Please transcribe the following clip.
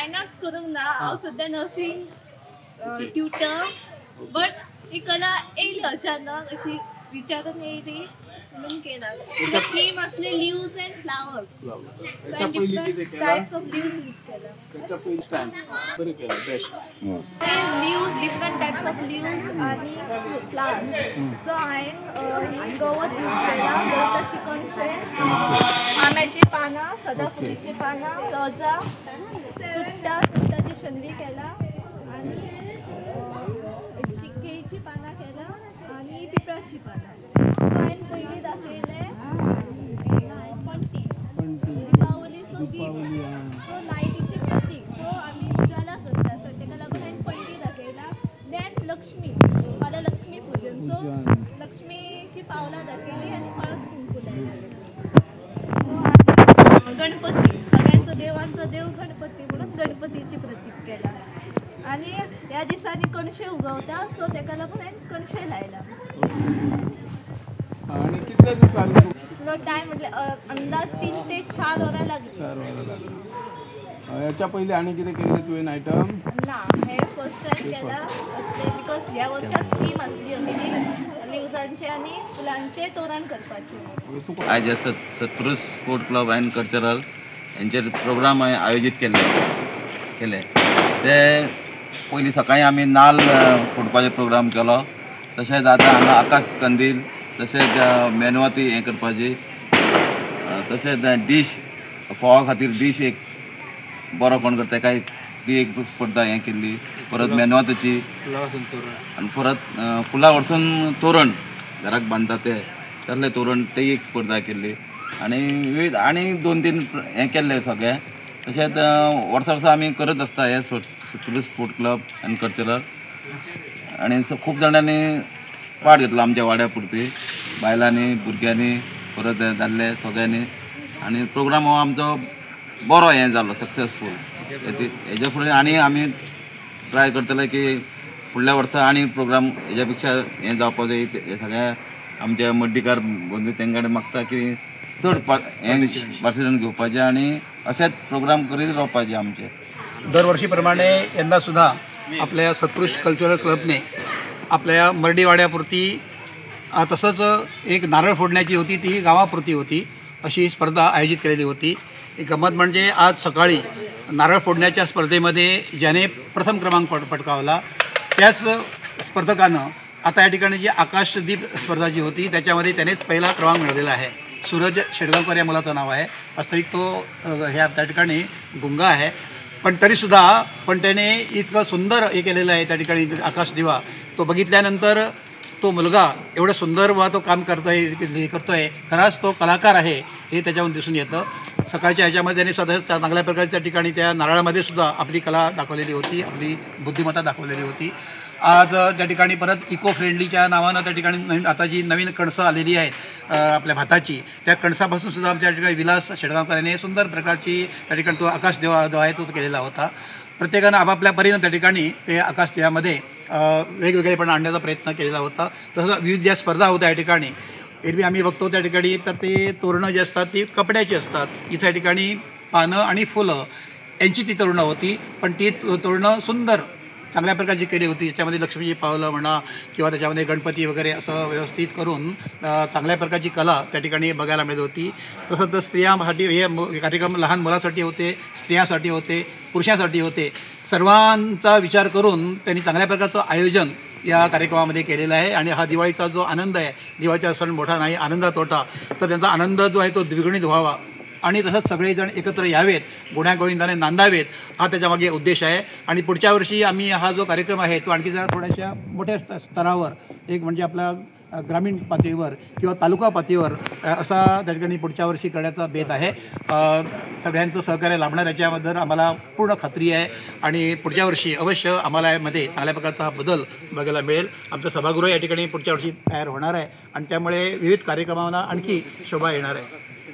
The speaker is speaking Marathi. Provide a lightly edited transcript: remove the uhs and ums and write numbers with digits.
फायन आर्ट्स करूंक ना हांव सध्या नर्सिंग ट्युटर बट ही कला येयली अचानक अशी विचारून येयली म्हणून केला थीम असले leaves and flowers different types of leaves use केला leaves different types of leaves आणि फ्लावर्स सो हांवें गवत यूज केला गवताची कणशे आंब्याची पानां सदाफुलीची पानां रोजा सुट्टाची शनवी केला आणि चिक्केची पानां केला आणि पिपळाची पानां हांवें पयलीं दाखयलें पणटी दिपावली सो लायटीचें प्रतीक सो आमी उजाला करता सो ताका लागून हांवें पणटी दाखयला देन लक्ष्मी फाल्यां लक्ष्मी पुजन सो लक्ष्मीची पावलां दाखयली आनी हळद कुंकू लायलें गणपती सगळ्यांचो देवांचो देव गणपती म्हणून गणपतीची प्रतीक केला आणि ह्या दिसांनी कणशे उगवता सो ताका लागून हांवें कणशे लायला आणि कितले दीस लागले टायम म्हटल्यार अंदाज 3 ते 4 वरां लागली याच्या पयलीं आनी कितें केलें तुवें आयटम ना हे फर्स्ट टायम केला बिकॉज ह्या वर्साक थीम असली लिव्जांचे आणि फुलांचे तोरण करपाचे आज सत्पुरुष स्पोर्ट क्लब अँड कल्चरल यांचे प्रोग्राम आयोजित केले ते पयलीं सकाळीं आमी नाल्ल फोडपाचो प्रोग्राम केलो तशेंच आतां हांगा आकाश कंदील तशेंच मेणवाती हें करपाची तशेंच डिश फोवा खातीर डिश एक बरो कोण करता ताका ती एक स्पर्धा हें केल्ली परत मेणवातीची आनी परत फुलां वरसून तोरण घराक बांदता ते तसले तोरण ती एक स्पर्धा केल्ली आनी विविध आनी 2-3 हें केल्ले सगळे तशेंच वर्सा वर्सा आमी करत आसता हे सत्पुरुष स्पोर्ट क्लब अँड कल्चरल आनी खूब जाणांनी पार्ट घेतलो आमच्या वाड्या पुरती बायलांनी भुरग्यांनी परत दादले सगळ्यांनी आनी प्रोग्राम हो आमचो बरो हें जालो सक्सेसफूल हेजे फुडें आनी आमी ट्राय करतले की फुडल्या वर्सा आनी प्रोग्राम हेज्या पेक्षा हें जावपा जाय हे सगळ्या आमच्या मड्डीकार बंधू तेंकडे मागता की चड हें पार्टिसिपेशन घेवपाचें आनी अशेंच प्रोग्राम करीत रावपाचे आमचे दरवर्षी प्रमाणे यंदा सुद्धा आपल्या सत्पुरुष कल्चरल क्लबने आपल्या मर्डीवाड्यापुरती तसंच एक नारळ फोडण्याची होती ती गावापुरती होती अशी स्पर्धा आयोजित केलेली होती. एक गंमत म्हणजे आज सकाळी नारळ फोडण्याच्या स्पर्धेमध्ये ज्याने प्रथम क्रमांक पटकावला त्याच स्पर्धकानं आता या ठिकाणी जी आकाशदीप स्पर्धा जी होती त्याच्यामध्ये त्यानेच पहिला क्रमांक मिळवलेला आहे. सूरज शेडगावकर या मुलाचं नाव आहे. वास्तविक तो ह्या त्या ठिकाणी गुंगा आहे पण तरीसुद्धा त्याने इतकं सुंदर हे केलेलं आहे त्या ठिकाणी आकाशदिवा. तो बघितल्यानंतर तो मुलगा एवढं सुंदर तो काम करतोय खराच तो कलाकार आहे हे त्याच्यावरून दिसून येतं. सकाळच्या ह्याच्यामध्ये त्यांनी स्वतः चांगल्या प्रकारे त्या ठिकाणी त्या नारळामध्ये सुद्धा आपली कला दाखवलेली होती, आपली बुद्धिमत्ता दाखवलेली होती. आज त्या ठिकाणी परत इको फ्रेंडलीच्या नावानं त्या ठिकाणी आता जी नवीन कणसं आलेली आहेत आपल्या भाताची त्या कणसापासून सुद्धा आमच्या ठिकाणी विलास शेडगावकर यांनी सुंदर प्रकारची त्या ठिकाणी तो आकाश देवा जो आहे तो केलेला होता. प्रत्येकानं आपापल्या परीनं त्या ठिकाणी ते आकाश देवामध्ये वेगवेगळेपणा आणण्याचा प्रयत्न केलेला होता. तसंच विविध ज्या स्पर्धा होत्या या ठिकाणी एरवी आम्ही बघतो त्या ठिकाणी तर ते तोरणं जे असतात ती कपड्याची असतात. इथं या ठिकाणी पानं आणि फुलं यांची ती तोरणं होती पण ती तोरणं सुंदर चांगल्या प्रकारची केली होती. त्याच्यामध्ये लक्ष्मीची पावलं म्हणा किंवा त्याच्यामध्ये गणपती वगैरे असं व्यवस्थित करून चांगल्या प्रकारची कला त्या ठिकाणी बघायला मिळत होती. तसंच तर स्त्रियांसाठी हे कार्यक्रम लहान मुलासाठी होते, स्त्रियांसाठी होते, पुरुषांसाठी होते. सर्वांचा विचार करून त्यांनी चांगल्या प्रकारचं आयोजन या कार्यक्रमामध्ये केलेला आहे. आणि हा दिवाळीचा जो आनंद आहे, दिवाळीचा सण मोठा नाही आनंदा तोटा, तर त्यांचा आनंद जो आहे तो द्विगुणित व्हावा आणि तसंच सगळेजण एकत्र यावेत, गुण्यागोविंदाने नांदावेत हा त्याच्यामागे उद्देश आहे. आणि पुढच्या वर्षी आम्ही हा जो कार्यक्रम आहे तो आणखी जरा थोड्याशा मोठ्या स्तरावर एक म्हणजे आपल्या ग्रामीण पातळीवर किंवा तालुका पातळीवर असा त्या ठिकाणी पुढच्या वर्षी करण्याचा बेत आहे. सगळ्यांचं सहकार्य लाभणार याच्याबद्दल आम्हाला पूर्ण खात्री आहे आणि पुढच्या वर्षी अवश्य आम्हाला यामध्ये चांगल्या प्रकारचा हा बदल बघायला मिळेल. आमचं सभागृह या ठिकाणी पुढच्या वर्षी तयार होणार आहे आणि त्यामुळे विविध कार्यक्रमांना आणखी शोभा येणार आहे.